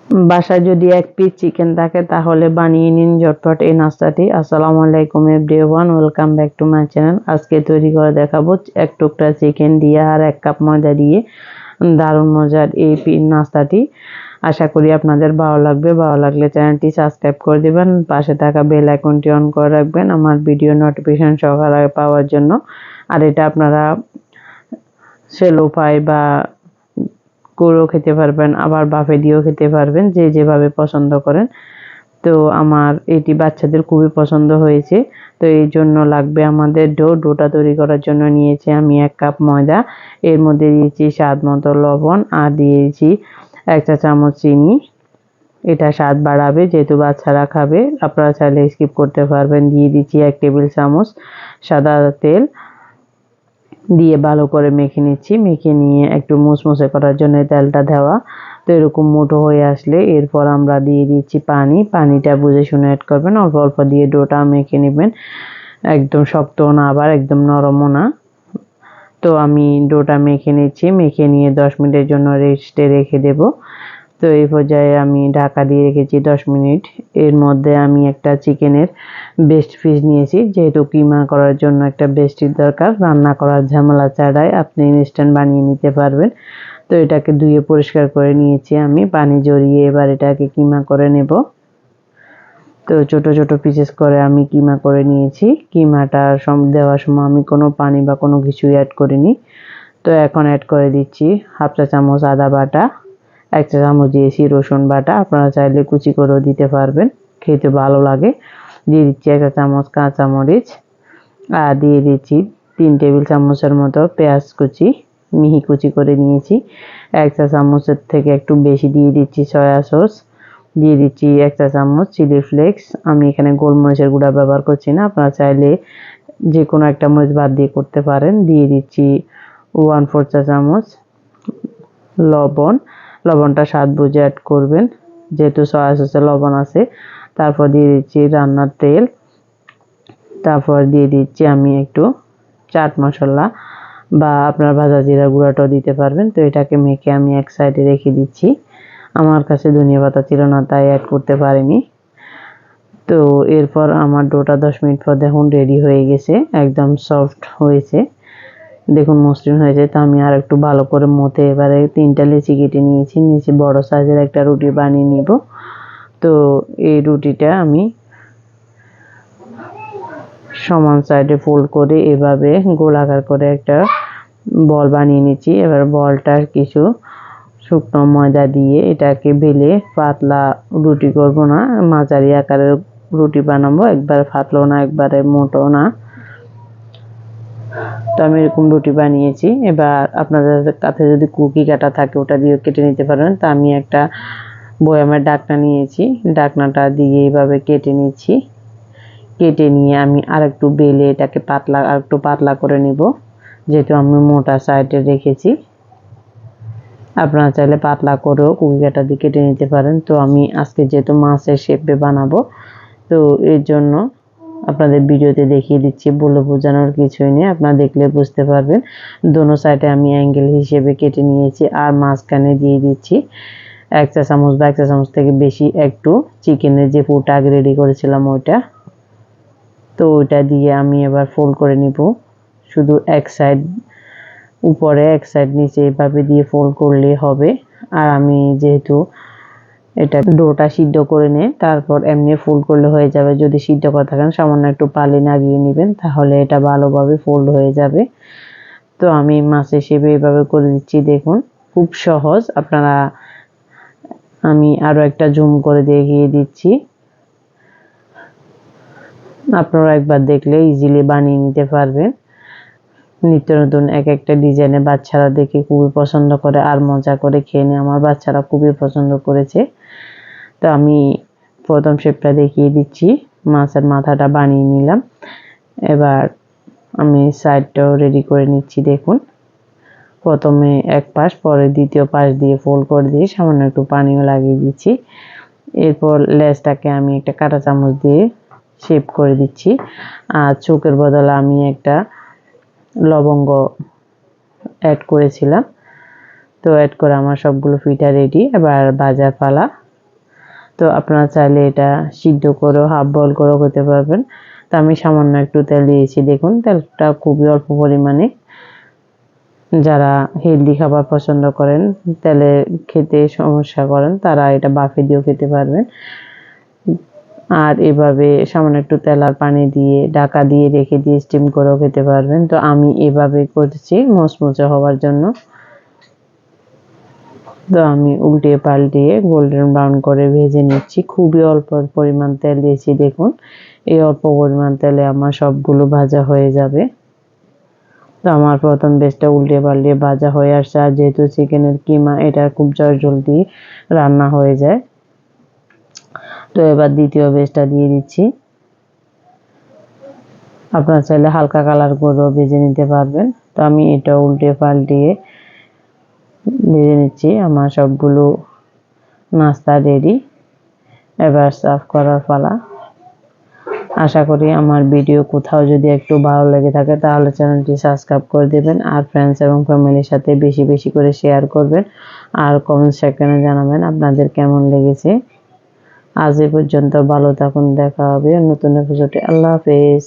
বাসায় যদি এক পিস চিকেন থাকে তাহলে বানিয়ে নিন ঝটপট এই নাস্তাটি। আসসালামু আলাইকুম everyone, welcome back to my channel. আজকে তৈরি করে দেখাবো এক টুকরা চিকেন দিয়ে আর 1 কাপ ময়দা দিয়ে দারুণ মজার এই নাস্তাটি। আশা করি আপনাদের ভালো লাগবে। ভালো লাগলে চ্যানেলটি সাবস্ক্রাইব করে দিবেন, পাশে থাকা বেল আইকনটি অন করে রাখবেন আমার ভিডিও নোটিফিকেশন সবার আগে পাওয়ার জন্য। আর এটা আপনারা সেলো ফ্রাই বা করেও খেতে পারবেন, আবার বাফে দিয়েও খেতে পারবেন, যে যেভাবে পছন্দ করেন। তো আমার এটি বাচ্চাদের খুবই পছন্দ হয়েছে। তো এই জন্য লাগবে আমাদের ডোটা তৈরি করার জন্য নিয়েছি আমি 1 কাপ ময়দা, এর মধ্যে দিয়েছি স্বাদ মতো লবণ আর দিয়েছি 1 চা চামচ চিনি। এটা স্বাদ বাড়াবে যেহেতু বাচ্চারা খাবে, আপনারা চাইলে স্কিপ করতে পারবেন। দিয়ে দিচ্ছি 1 টেবিল চামচ সাদা তেল, দিয়ে ভালো করে মেখে নিচ্ছি। মেখে নিয়ে একটু মুসমুসে করার জন্য তেলটা দেওয়া। তো এরকম মুঠো হয়ে আসলে এরপর আমরা দিয়ে দিচ্ছি পানি। পানিটা বুঝে শুনে অ্যাড করবেন, অল্প অল্প দিয়ে ডোটা মেখে নেবেন, একদম শক্তও না আবার একদম নরমও না। তো আমি ডোটা মেখে নিচ্ছি, মেখে নিয়ে 10 মিনিটের জন্য রেস্টে রেখে দেব। তো এই পর্যায়ে আমি ঢাকা দিয়ে রেখেছি 10 মিনিট। এর মধ্যে আমি একটা চিকেনের বেস্ট পিস নিয়েছি, যেহেতু কিমা করার জন্য একটা বেস্টির দরকার, রান্না করার ঝামেলা ছাড়াই আপনি ইনস্ট্যান্ট বানিয়ে নিতে পারবেন। তো এটাকে ধুয়ে পরিষ্কার করে নিয়েছি আমি, পানি ঝরিয়ে এবার এটাকে কিমা করে নেব। তো ছোট ছোট পিসেস করে আমি কিমা করে নিয়েছি। কিমাটা দেওয়ার সময় আমি কোনো পানি বা কোনো কিছুই অ্যাড করিনি। তো এখন অ্যাড করে দিচ্ছি 1/2 চা চামচ আদা বাটা, 1 চা চামচ দিয়েছি রসুন বাটা, আপনারা চাইলে কুচি করেও দিতে পারবেন, খেতে ভালো লাগে। দিয়ে দিচ্ছি 1 চা চামচ কাঁচামরিচ, আর দিয়ে দিচ্ছি 3 টেবিল চামচের মতো পেঁয়াজ কুচি, মিহি কুচি করে নিয়েছি। 1 চা চামচের থেকে একটু বেশি দিয়ে দিচ্ছি সয়া সস। দিয়ে দিচ্ছি 1 চা চামচ চিলি ফ্লেক্স, আমি এখানে গোলমরিচের গুঁড়া ব্যবহার করছি না, আপনারা চাইলে যে কোনো একটা মরিচ বাদ দিয়ে করতে পারেন। দিয়ে দিচ্ছি 1/4 চা চামচ লবণ। লবণটা স্বাদ বুঝে অ্যাড করবেন, যেহেতু সয়া সসে লবণ আছে। তারপর দিয়ে দিচ্ছি রান্নার তেল। তারপর দিয়ে দিচ্ছি আমি একটু চাট মশলা বা আপনার ভাজা জিরা গুঁড়াটাও দিতে পারবেন। তো এটাকে মেখে আমি এক সাইডে রেখে দিচ্ছি। আমার কাছে ধনিয়া পাতা ছিল না তাই অ্যাড করতে পারিনি। তো এরপর আমার ডোটা 10 মিনিট পর দেখুন রেডি হয়ে গেছে, একদম সফট হয়েছে, দেখুন মসৃণ হয়েছে। তো আমি আর একটু ভালো করে মথে এবারে 3টা লেচি কেটে নিয়েছি, নিচে বড় সাইজের একটা রুটি বানিয়ে নিব। তো এই রুটিটা আমি সমান সাইডে ফোল্ড করে এভাবে গোলাকার করে একটা বল বানিয়ে নিচ্ছি। এবার বলটার কিছু শুকনো ময়দা দিয়ে এটাকে বেলে পাতলা রুটি করব না, মাঝারি আকারের রুটি বানাবো, একবারে পাতলাও না একবারে মোটো না। তো আমি এরকম রুটি বানিয়েছি। এবার আপনাদের কাছে যদি কুকি কাটা থাকে ওটা দিয়ে কেটে নিতে পারেন। তো আমি একটা বয়ামের ঢাকনা নিয়েছি, ঢাকনাটা দিয়ে এইভাবে কেটে নিচ্ছি। কেটে নিয়ে আমি আরেকটু বেলে এটাকে আরেকটু পাতলা করে নিব, যেহেতু আমি মোটা সাইডে রেখেছি। আপনারা চাইলে পাতলা করেও কুকি কাটা দিয়ে কেটে নিতে পারেন। তো আমি আজকে যেহেতু মাছের শেপে বানাবো, তো এর জন্য আপনাদের ভিডিওতে দেখিয়ে দিচ্ছি, বলে বোঝানোর কিছুই নেই, আপনারা দেখলে বুঝতে পারবেন। দোনো সাইডে আমি অ্যাঙ্গেল হিসেবে কেটে নিয়েছি। আর মাঝখানে দিয়ে দিচ্ছি 1 চা চামচ বা 1 চা চামচ থেকে বেশি একটু চিকেনের যে পুরটা আগে রেডি করেছিলাম ওইটা। তো ওইটা দিয়ে আমি এবার ফোল্ড করে নিব, শুধু এক সাইড উপরে এক সাইড নিচে এভাবে দিয়ে ফোল্ড করলে হবে। আর আমি যেহেতু এটা ডোটা সিদ্ধ করে নিয়ে তারপর এমনি ফোল্ড করলে হয়ে যাবে। যদি সিদ্ধ করে থাকেন সামান্য একটু পানি লাগিয়ে নেবেন, তাহলে এটা ভালোভাবে ফোল্ড হয়ে যাবে। তো আমি মাছের শেপে এভাবে করে দিচ্ছি, দেখুন খুব সহজ। আমি আরো একটা জুম করে দেখিয়ে দিচ্ছি, আপনারা একবার দেখলে ইজিলি বানিয়ে নিতে পারবেন। নিত্য নতুন এক একটা ডিজাইনে বাচ্চারা দেখে খুবই পছন্দ করে আর মজা করে খেয়ে নেয়, আমার বাচ্চারা খুবই পছন্দ করেছে। তো আমি প্রথম শেপটা দেখিয়ে দিচ্ছি, মাছের মাথাটা বানিয়ে নিলাম। এবার আমি সাইডটাও রেডি করে নিচ্ছি, দেখুন প্রথমে এক পাশ পরে দ্বিতীয় পাশ দিয়ে ফোল্ড করে দিয়ে সামান্য একটু পানিও লাগিয়ে দিচ্ছি। এরপর লেজটাকে আমি একটা কাঁটা চামচ দিয়ে শেপ করে দিচ্ছি। আর চোখের বদলে আমি একটা লবঙ্গ অ্যাড করেছিলাম। তো অ্যাড করে আমার সবগুলো ফিটা রেডি, এবার ভাজার পালা। তো আপনারা চাইলে এটা সিদ্ধ করেও হাফ বয়েল করেও খেতে পারবেন। তো আমি সামান্য একটু তেল দিয়েছি, দেখুন তেলটা খুবই অল্প পরিমাণে। যারা হেলদি খাবার পছন্দ করেন, তেলে খেতে সমস্যা করেন, তারা এটা বাফে দিয়েও খেতে পারবেন। আর এভাবে সামান্য একটু তেল আর পানি দিয়ে ঢাকা দিয়ে রেখে দিয়ে স্টিম করেও খেতে পারবেন। তো আমি এভাবে করছি মচমচে হওয়ার জন্য। তো আমি উল্টিয়ে পাল্টিয়ে গোল্ডেন ব্রাউন করে ভেজে নিচ্ছি। খুবই অল্প পরিমাণ তেল দিয়েছি, দেখুন এই অল্প পরিমাণ তেলে আমার সবগুলো ভাজা হয়ে যাবে। তো আমার প্রথম ব্যাচটা উল্টে পাল্টে ভাজা হয়ে আসছে। আর যেহেতু চিকেনের কিমা, এটা খুব জলদি রান্না হয়ে যায়। তো এবার দ্বিতীয় ব্যাচটা দিয়ে দিচ্ছি। আপনারা চাইলে হালকা কালার করেও ভেজে নিতে পারবেন। তো আমি এটা উল্টে পাল্টিয়ে ভেজে নিচ্ছি। আমার সবগুলো নাস্তা রেডি, এবার সার্ভ করার পালা। আশা করি আমার ভিডিও কোথাও যদি একটু ভালো লেগে থাকে তাহলে চ্যানেলটি সাবস্ক্রাইব করে দেবেন, আর ফ্রেন্ডস এবং ফ্যামিলির সাথে বেশি বেশি করে শেয়ার করবেন, আর কমেন্ট সেকশনে জানাবেন আপনাদের কেমন লেগেছে। আজ এ পর্যন্ত, ভালো থাকুন, দেখা হবে নতুন এপিসোডে। আল্লাহ হাফেজ।